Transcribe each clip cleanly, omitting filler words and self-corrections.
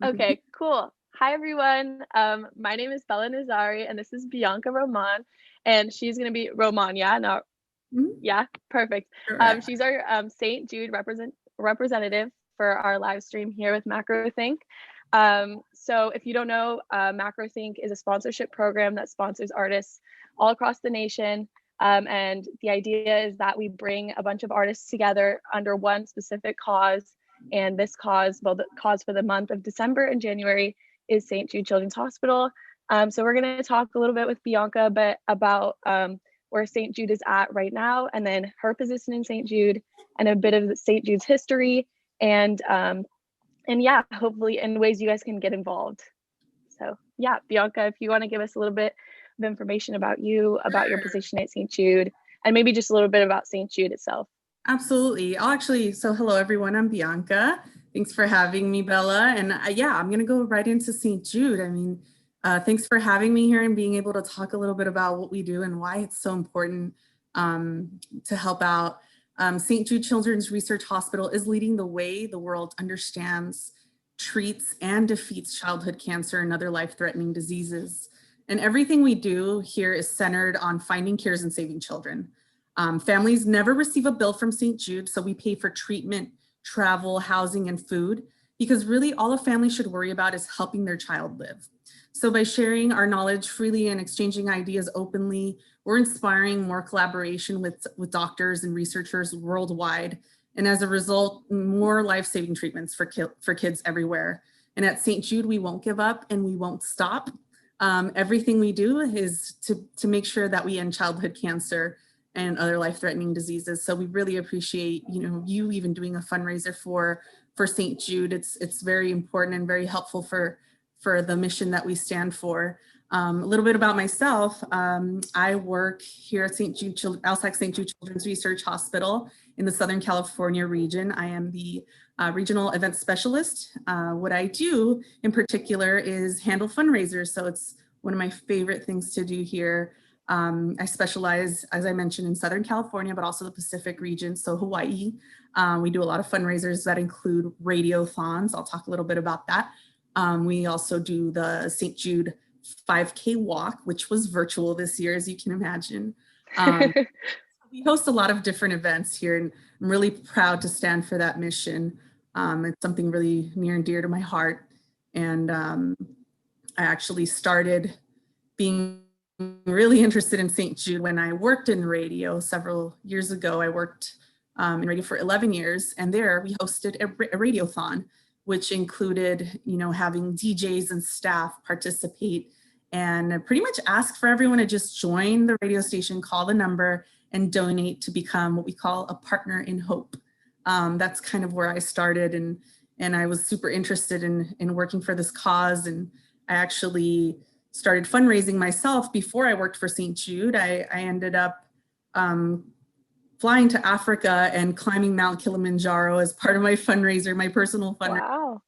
Okay, cool. Hi, everyone. My name is Bella Nazari, and this is Bianca Roman, and she's going to be Roman. Yeah, no, Mhm. yeah, perfect. Correct. She's our St. Jude representative for our live stream here with Macro Think. So if you don't know, Macro Think is a sponsorship program that sponsors artists all across the nation. And the idea is that we bring a bunch of artists together under one specific cause. And this cause, well, the cause for the month of December and January is St. Jude Children's Hospital. So we're going to talk a little bit with Bianca, but about where St. Jude is at right now, and then her position in St. Jude, and a bit of St. Jude's history, and yeah, hopefully in ways you guys can get involved. So yeah, Bianca, if you want to give us a little bit of information about you, about your Sure. position at St. Jude, and maybe just a little bit about St. Jude itself. Absolutely. So hello everyone, I'm Bianca. Thanks for having me, Bella. And yeah, I'm gonna go right into St. Jude. Thanks for having me here and being able to talk a little bit about what we do and why it's so important to help out. St. Jude Children's Research Hospital is leading the way. The world understands, treats, and defeats childhood cancer and other life-threatening diseases. And everything we do here is centered on finding cures and saving children. Families never receive a bill from St. Jude, so we pay for treatment, travel, housing, and food, because really all a family should worry about is helping their child live. So by sharing our knowledge freely and exchanging ideas openly, we're inspiring more collaboration with doctors and researchers worldwide. And as a result, more life-saving treatments for kids everywhere. And at St. Jude, we won't give up and we won't stop. Everything we do is to make sure that we end childhood cancer and other life-threatening diseases. So we really appreciate, you even doing a fundraiser for St. Jude. It's very important and very helpful for the mission that we stand for. A little bit about myself. I work here at LSAC St. Jude Children's Research Hospital in the Southern California region. I am the regional event specialist. What I do in particular is handle fundraisers. So it's one of my favorite things to do here. I specialize, as I mentioned, in Southern California, but also the Pacific region, so Hawaii. We do a lot of fundraisers that include radiothons. I'll talk a little bit about that. We also do the St. Jude 5K walk, which was virtual this year, as you can imagine. We host a lot of different events here, and I'm really proud to stand for that mission. It's something really near and dear to my heart. And I actually started being really interested in St. Jude when I worked in radio several years ago. I worked in radio for 11 years, and there we hosted a radiothon, which included, having DJs and staff participate and pretty much ask for everyone to just join the radio station, call the number, and donate to become what we call a partner in hope. That's kind of where I started, and I was super interested in working for this cause. And I actually started fundraising myself before I worked for St. Jude. I ended up flying to Africa and climbing Mount Kilimanjaro as part of my fundraiser, my personal fundraiser. Wow.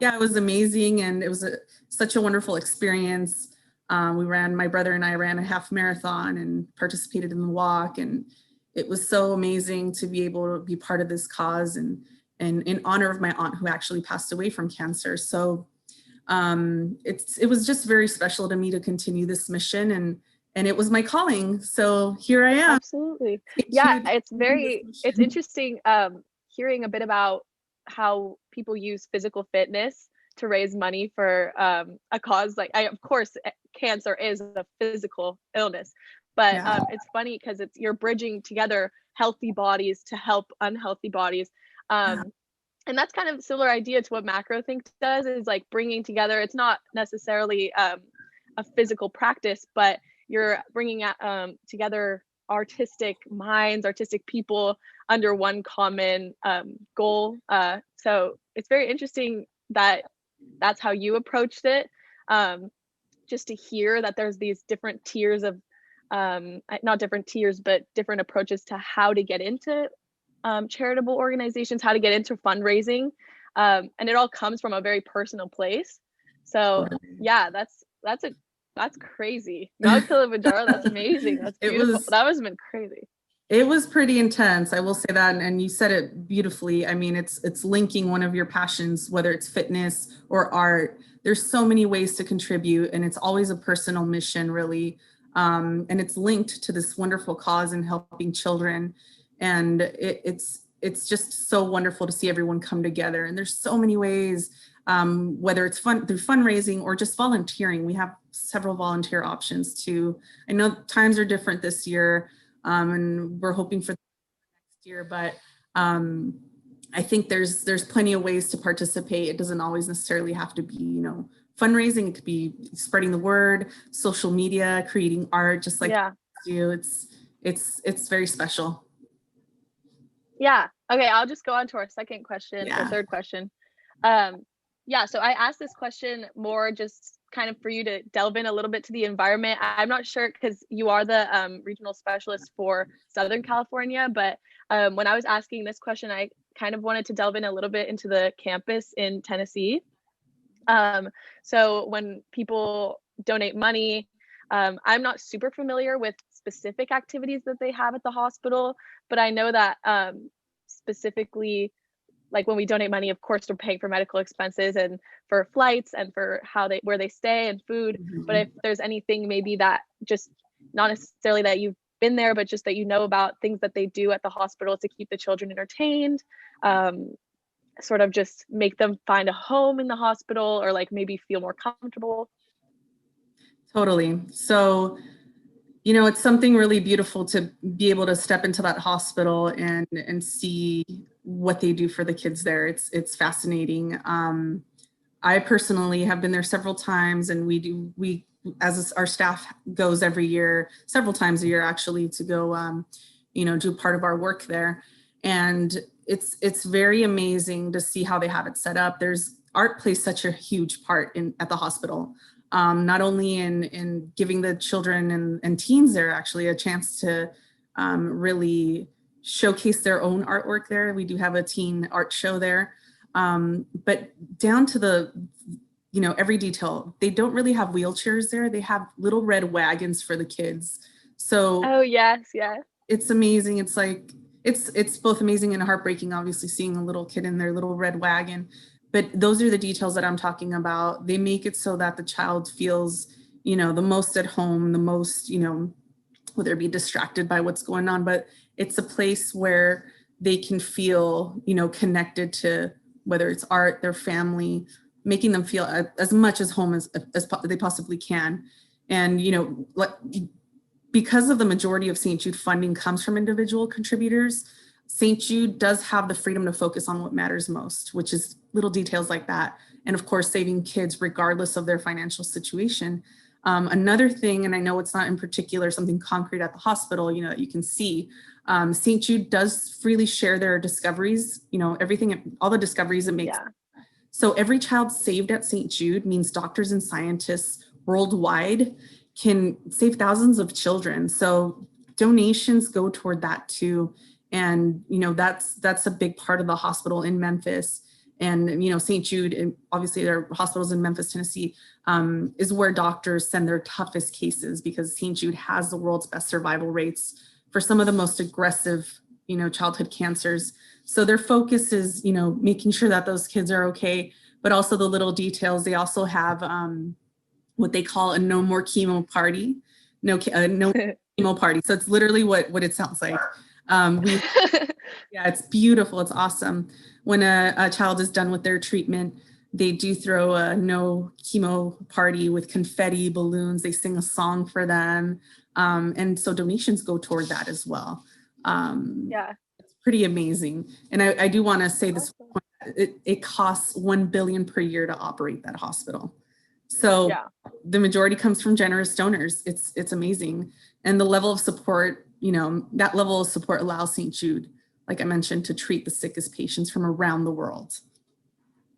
Yeah, it was amazing, and it was such a wonderful experience. My brother and I ran a half marathon and participated in the walk, and it was so amazing to be able to be part of this cause and in honor of my aunt who actually passed away from cancer. So it was just very special to me to continue this mission, and it was my calling. So here I am. Absolutely. Yeah, it's interesting hearing a bit about how people use physical fitness to raise money for a cause like of course cancer is a physical illness, but Yeah. it's funny because you're bridging together healthy bodies to help unhealthy bodies. Yeah. And that's kind of a similar idea to what Macro Think does, is like bringing together, it's not necessarily a physical practice, but you're bringing together artistic minds, artistic people under one common goal. So it's very interesting that that's how you approached it. Just to hear that there's these different tiers of, not different tiers, but different approaches to how to get into charitable organizations, how to get into fundraising. And it all comes from a very personal place. So yeah, that's crazy. Mount Kilimanjaro, that's amazing. That's It beautiful. was That must have been crazy. It was pretty intense. I will say that. And you said it beautifully. I mean, it's linking one of your passions, whether it's fitness or art. There's so many ways to contribute, and it's always a personal mission, really. And it's linked to this wonderful cause in helping children. And it's just so wonderful to see everyone come together. And there's so many ways, whether it's fun through fundraising or just volunteering. We have several volunteer options too. I know times are different this year, and we're hoping for next year, but I think there's plenty of ways to participate. It doesn't always necessarily have to be, fundraising. It could be spreading the word, social media, creating art, just like you. It's very special. Yeah. Okay. I'll just go on to our second question, or third question. So I asked this question more just kind of for you to delve in a little bit to the environment. I'm not sure because you are the regional specialist for Southern California, but when I was asking this question, I kind of wanted to delve in a little bit into the campus in Tennessee. So when people donate money, I'm not super familiar with specific activities that they have at the hospital, but I know that specifically, like when we donate money, of course, we're paying for medical expenses and for flights and for where they stay and food. Mm-hmm. But if there's anything maybe that just not necessarily that you've been there, but just that about things that they do at the hospital to keep the children entertained, sort of just make them find a home in the hospital or like maybe feel more comfortable. Totally. So, it's something really beautiful to be able to step into that hospital and see what they do for the kids there. It's fascinating. I personally have been there several times, and we as our staff goes every year, several times a year actually, to go do part of our work there. And it's very amazing to see how they have it set up. Art plays such a huge part at the hospital. Not only in giving the children and teens there actually a chance to really showcase their own artwork there. We do have a teen art show there, but down to the, every detail. They don't really have wheelchairs there. They have little red wagons for the kids. So oh yes, yeah. It's amazing. It's like it's both amazing and heartbreaking, obviously, seeing a little kid in their little red wagon. But those are the details that I'm talking about. They make it so that the child feels, the most at home, the most, whether it be distracted by what's going on, but it's a place where they can feel, connected to whether it's art, their family, making them feel as much as home as they possibly can. And, because of the majority of St. Jude funding comes from individual contributors, St. Jude does have the freedom to focus on what matters most, which is little details like that. And of course, saving kids regardless of their financial situation. Another thing, and I know it's not in particular something concrete at the hospital, that you can see, St. Jude does freely share their discoveries, everything, all the discoveries it makes. Yeah. So every child saved at St. Jude means doctors and scientists worldwide can save thousands of children. So donations go toward that too. And, that's a big part of the hospital in Memphis. And, St. Jude, and obviously their hospitals in Memphis, Tennessee, is where doctors send their toughest cases because St. Jude has the world's best survival rates for some of the most aggressive, childhood cancers. So their focus is, making sure that those kids are okay, but also the little details. They also have what they call a no more chemo party, no chemo party. So it's literally what it sounds like. Yeah, it's beautiful. It's awesome. When a child is done with their treatment, they do throw a no chemo party with confetti, balloons. They sing a song for them. And so donations go toward that as well. Yeah. It's pretty amazing. And I do want to say this, it costs $1 billion per year to operate that hospital. So the majority comes from generous donors. It's amazing. And the level of support, that level of support allows St. Jude, like I mentioned, to treat the sickest patients from around the world.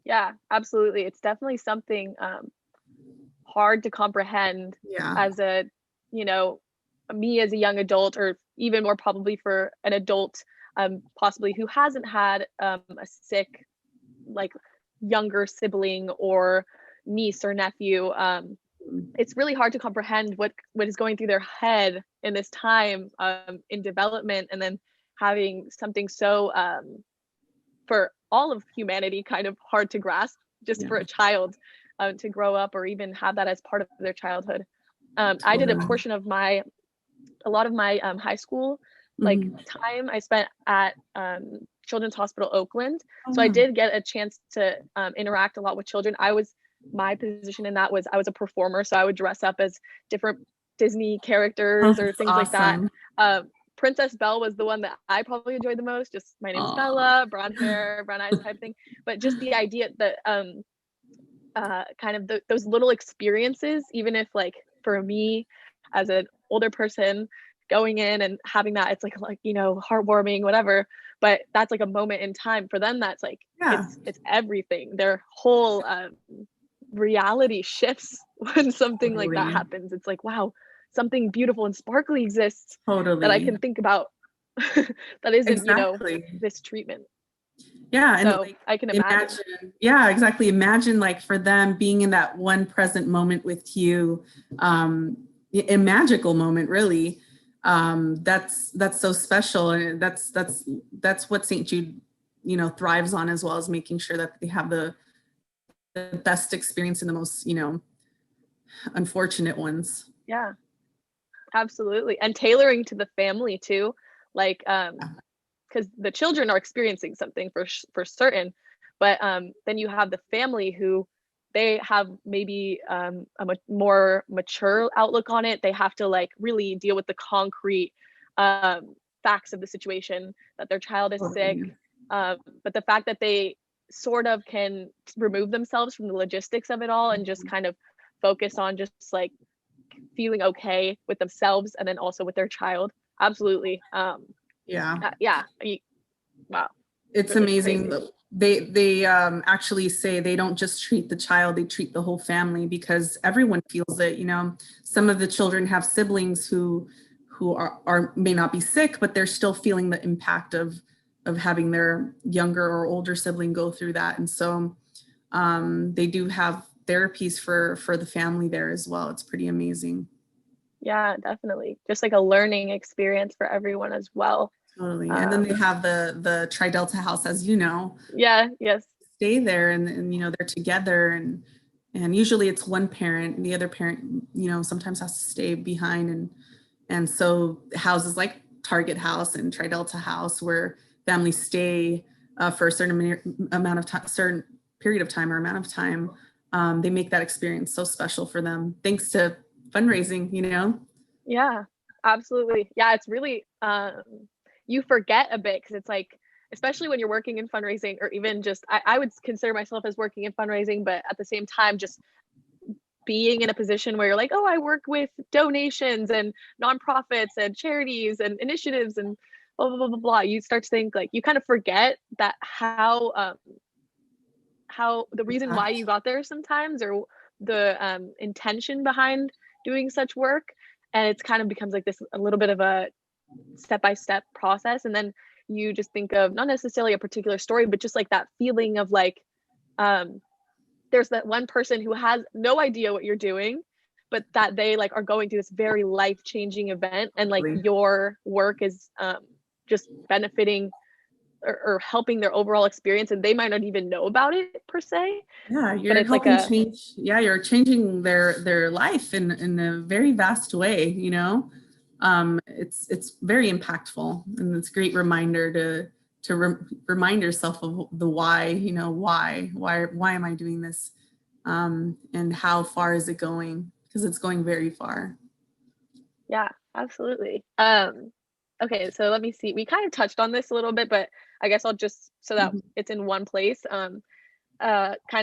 Yeah, absolutely. It's definitely something hard to comprehend as me as a young adult, or even more probably for an adult possibly who hasn't had a sick, like, younger sibling or niece or nephew. It's really hard to comprehend what is going through their head in this time in development, and then having something so for all of humanity kind of hard to grasp, just for a child to grow up or even have that as part of their childhood. I did a lot of my high school like time I spent at Children's Hospital Oakland. So I did get a chance to interact a lot with children. My position in that was I was a performer, so I would dress up as different Disney characters or things like that. Princess Belle was the one that I probably enjoyed the most. Just my name's Bella, brown hair, brown eyes type thing. But just the idea that kind of those little experiences, even if like for me as an older person going in and having that, it's like you know, heartwarming, whatever, but that's like a moment in time. For them, that's like it's everything. Their whole reality shifts when something like that happens. It's like, wow, something beautiful and sparkly exists that I can think about that isn't you know, this treatment. Yeah, and so like, I can imagine. Yeah, exactly. Imagine like for them being in that one present moment with you, a magical moment, really. That's so special, and that's what St. Jude, you know, thrives on, as well as making sure that they have the best experience in the most, you know, unfortunate ones. Yeah, absolutely. And tailoring to the family too, like because the children are experiencing something for certain, but then you have the family who they have maybe a more mature outlook on it. They have to like really deal with the concrete facts of the situation, that their child is sick, but the fact that they sort of can remove themselves from the logistics of it all and just kind of focus on just like feeling okay with themselves and then also with their child. Absolutely. Yeah. Wow. It's really amazing. Crazy. They actually say they don't just treat the child, they treat the whole family, because everyone feels it. You know, some of the children have siblings who are may not be sick, but they're still feeling the impact of having their younger or older sibling go through that. And so they do have therapies for the family there as well. It's pretty amazing. Yeah, definitely. Just like a learning experience for everyone as well. Totally. And then they have the Tri-Delta house, as you know. Yeah, yes. Stay there and you know, they're together, and usually it's one parent, and the other parent, you know, sometimes has to stay behind, and so houses like Target House and Tri-Delta House, where families stay for a certain amount of time, certain period of time or amount of time, they make that experience so special for them, thanks to fundraising, you know? Yeah, absolutely. Yeah, it's really you forget a bit, because it's like, especially when you're working in fundraising, or even just I would consider myself as working in fundraising, but at the same time just being in a position where you're like, oh, I work with donations and nonprofits and charities and initiatives and blah blah blah blah blah. You start to think, like, you kind of forget that how the reason why you got there sometimes, or the intention behind doing such work, and it's kind of becomes like this a little bit of a step-by-step process. And then you just think of not necessarily a particular story, but just like that feeling of like there's that one person who has no idea what you're doing, but that they like are going through this very life-changing event, and like your work is just benefiting or helping their overall experience, and they might not even know about it per se. Yeah, you're helping change. Yeah, you're changing their life in a very vast way, you know. It's very impactful, and it's a great reminder to remind yourself of the why, you know, why am I doing this, and how far is it going, because it's going very far. Yeah, absolutely. Okay, so let me see, we kind of touched on this a little bit, but I guess I'll just, so that it's in one place, kind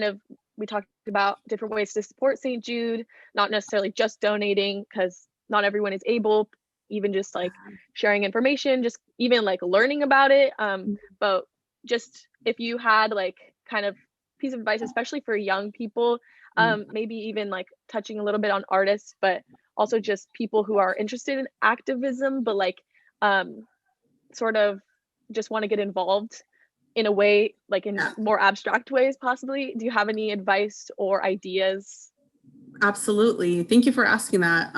of, we talked about different ways to support St. Jude, not necessarily just donating, because not everyone is able, even just like sharing information, just even like learning about it. But just if you had like kind of piece of advice, especially for young people, maybe even like touching a little bit on artists, but also just people who are interested in activism, but like sort of just want to get involved in a way, like in more abstract ways possibly. Do you have any advice or ideas? Absolutely. Thank you for asking that.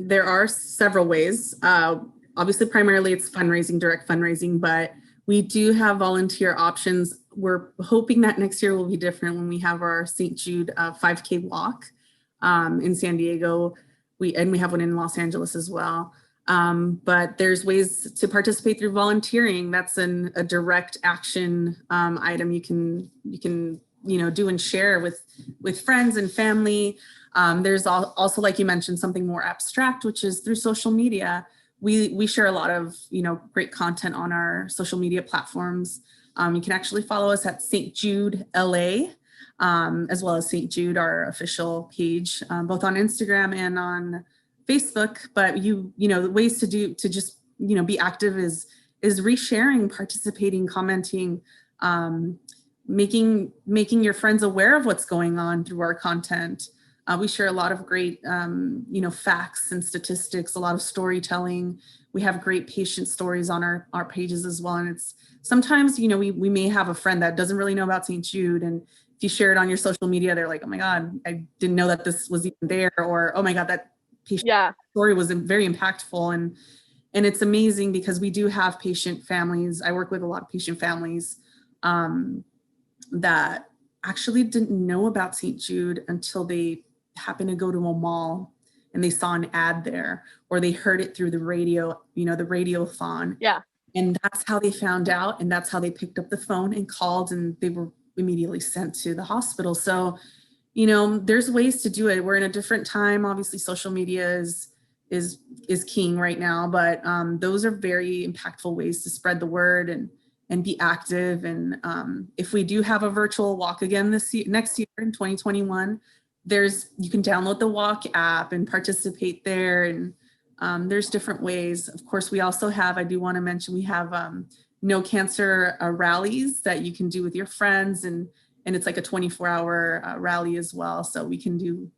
There are several ways. Obviously, primarily it's fundraising, direct fundraising, but we do have volunteer options. We're hoping that next year will be different when we have our St. Jude 5K walk in San Diego. We have one in Los Angeles as well. But there's ways to participate through volunteering. That's a direct action item you can do and share with friends and family. There's also, like you mentioned, something more abstract, which is through social media. We share a lot of great content on our social media platforms. You can actually follow us at St. Jude LA, as well as St. Jude, our official page, both on Instagram and on Facebook. But the ways to just be active is resharing, participating, commenting, making your friends aware of what's going on through our content. We share a lot of great, facts and statistics, a lot of storytelling. We have great patient stories on our pages as well. And it's sometimes, we may have a friend that doesn't really know about St. Jude. And if you share it on your social media, they're like, oh my God, I didn't know that this was even there. Or, oh my God, that patient story was very impactful. And it's amazing because we do have patient families. I work with a lot of patient families that actually didn't know about St. Jude until they happened to go to a mall and they saw an ad there, or they heard it through the radio, the radiothon. Yeah. And that's how they found out. And that's how they picked up the phone and called, and they were immediately sent to the hospital. So, there's ways to do it. We're in a different time. Obviously, social media is king right now, but those are very impactful ways to spread the word and be active. And if we do have a virtual walk again next year in 2021, you can download the walk app and participate there. And there's different ways. Of course, we also have, I do want to mention, we have no cancer rallies that you can do with your friends. And it's like a 24-hour rally as well. So we can do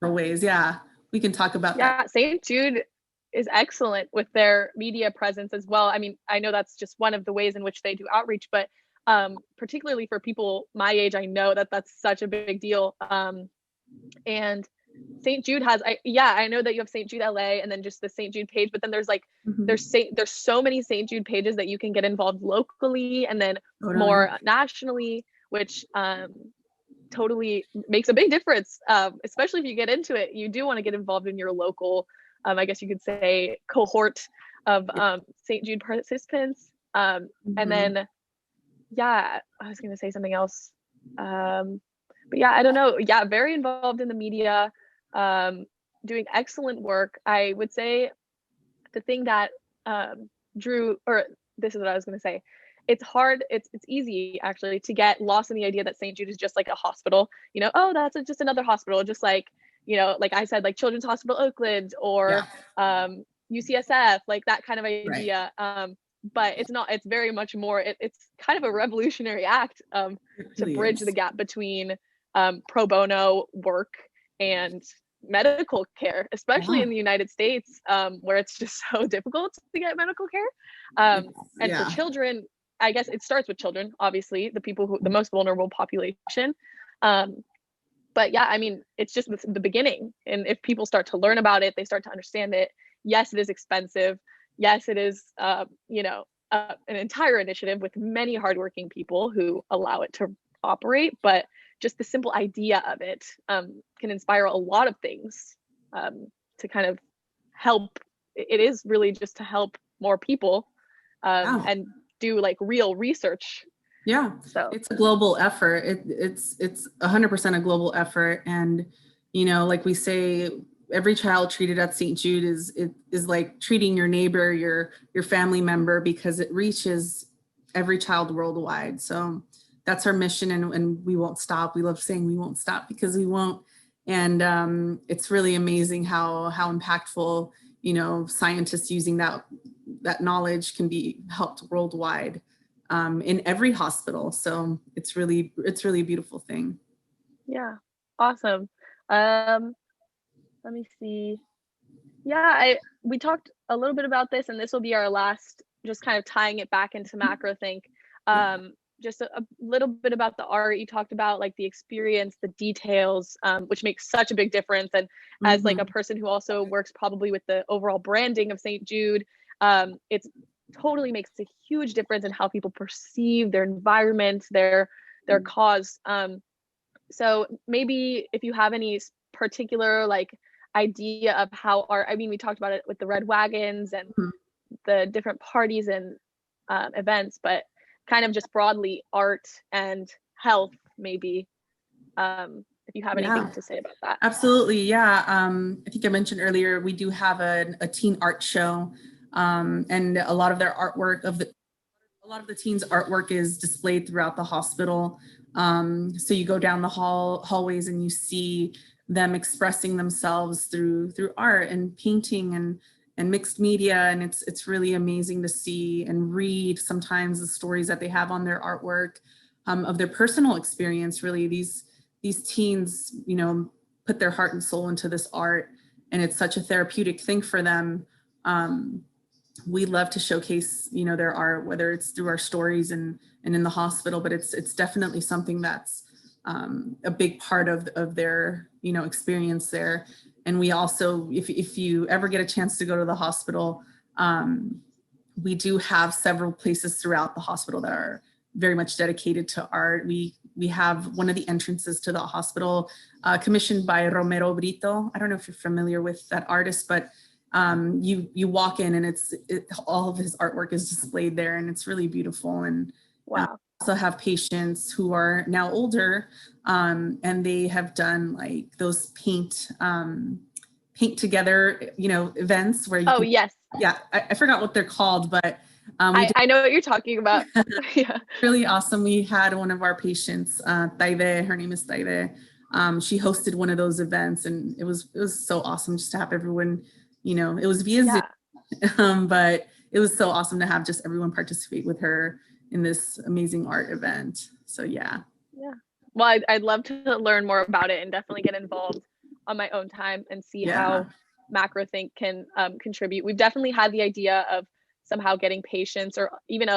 ways. Yeah, we can talk about that. Yeah, St. Jude is excellent with their media presence as well. I mean, I know that's just one of the ways in which they do outreach, but particularly for people my age, I know that that's such a big deal. And St. Jude has, I know that you have St. Jude LA and then just the St. Jude page, but then there's like, there's so many St. Jude pages that you can get involved locally and then more nationally, which totally makes a big difference, especially if you get into it. You do want to get involved in your local, I guess you could say, cohort of St. Jude participants. And then, I was going to say something else. But yeah, I don't know. Yeah, very involved in the media, doing excellent work. I would say the thing that this is what I was going to say. It's hard. It's easy actually to get lost in the idea that St. Jude is just like a hospital. That's just another hospital, just like like I said, like Children's Hospital Oakland or UCSF, like that kind of idea. Right. But it's not. It's very much more. It's kind of a revolutionary act to bridge the gap between pro bono work and medical care, especially in the United States, where it's just so difficult to get medical care. And for children, I guess it starts with children, obviously, the most vulnerable population. But yeah, I mean, it's just the beginning. And if people start to learn about it, they start to understand it. Yes, it is expensive. Yes, it is, an entire initiative with many hardworking people who allow it to operate. But just the simple idea of it can inspire a lot of things to kind of help. It is really just to help more people and do like real research. Yeah, so it's a global effort. It's 100% a global effort. And, like we say, every child treated at St. Jude is like treating your neighbor, your family member, because it reaches every child worldwide. So that's our mission, and we won't stop. We love saying we won't stop because we won't. And it's really amazing how impactful, scientists using that knowledge can be helped worldwide in every hospital. So it's really a beautiful thing. Yeah, awesome. Let me see. Yeah, we talked a little bit about this, and this will be our last, just kind of tying it back into MacroThink. just a little bit about the art. You talked about like the experience, the details, which makes such a big difference. And as like a person who also works probably with the overall branding of St. Jude, it's totally makes a huge difference in how people perceive their environment, their cause. So maybe if you have any particular like idea of how art, I mean, we talked about it with the red wagons and the different parties and events, but kind of just broadly art and health, maybe, if you have anything to say about that. Absolutely. Yeah. I think I mentioned earlier, we do have a teen art show, and a lot of their artwork a lot of the teens' artwork is displayed throughout the hospital. So you go down the hallways and you see them expressing themselves through art and painting and mixed media, and it's really amazing to see and read sometimes the stories that they have on their artwork, of their personal experience. Really, these teens, you know, put their heart and soul into this art, and it's such a therapeutic thing for them. We love to showcase, you know, their art, whether it's through our stories and in the hospital, but it's definitely something that's a big part of their, you know, experience there. And we also, if you ever get a chance to go to the hospital, we do have several places throughout the hospital that are very much dedicated to art. We have one of the entrances to the hospital commissioned by Romero Brito. I don't know if you're familiar with that artist, but you walk in and all of his artwork is displayed there, and it's really beautiful. And wow. Also have patients who are now older, and they have done like those paint together, you know, events where you yes. Yeah, I forgot what they're called, but I know what you're talking about. Yeah. Really awesome. We had one of our patients, Taide, her name is Taide. She hosted one of those events, and it was so awesome just to have everyone, you know, it was via Zoom, but it was so awesome to have just everyone participate with her in this amazing art event. So yeah. Well, I'd love to learn more about it and definitely get involved on my own time and see how MacroThink can contribute. We've definitely had the idea of somehow getting patients, or even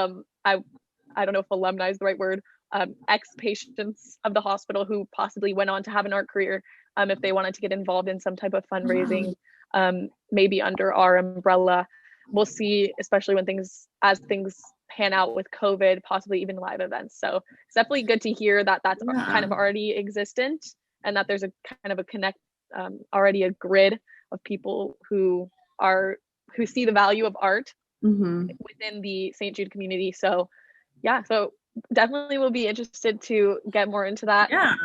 I don't know if alumni is the right word, ex-patients of the hospital who possibly went on to have an art career, if they wanted to get involved in some type of fundraising, maybe under our umbrella. We'll see, especially when things pan out with COVID, possibly even live events. So it's definitely good to hear that that's kind of already existent, and that there's a kind of a already a grid of people who see the value of art within the St. Jude community. So yeah, so definitely will be interested to get more into that. Yeah,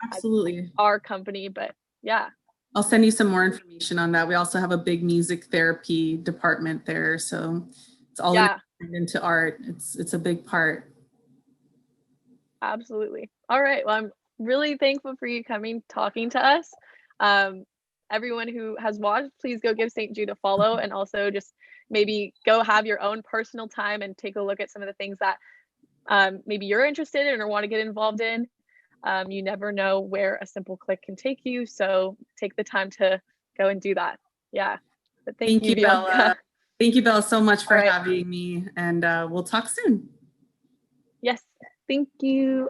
absolutely. Our company, but yeah. I'll send you some more information on that. We also have a big music therapy department there. So it's all into art. It's a big part. Absolutely. All right. Well, I'm really thankful for you talking to us. Everyone who has watched, please go give St. Jude a follow, and also just maybe go have your own personal time and take a look at some of the things that maybe you're interested in or want to get involved in. You never know where a simple click can take you. So take the time to go and do that. Yeah. But thank you, Bianca. Bella. Thank you, Bella, so much for having me. And we'll talk soon. Yes. Thank you.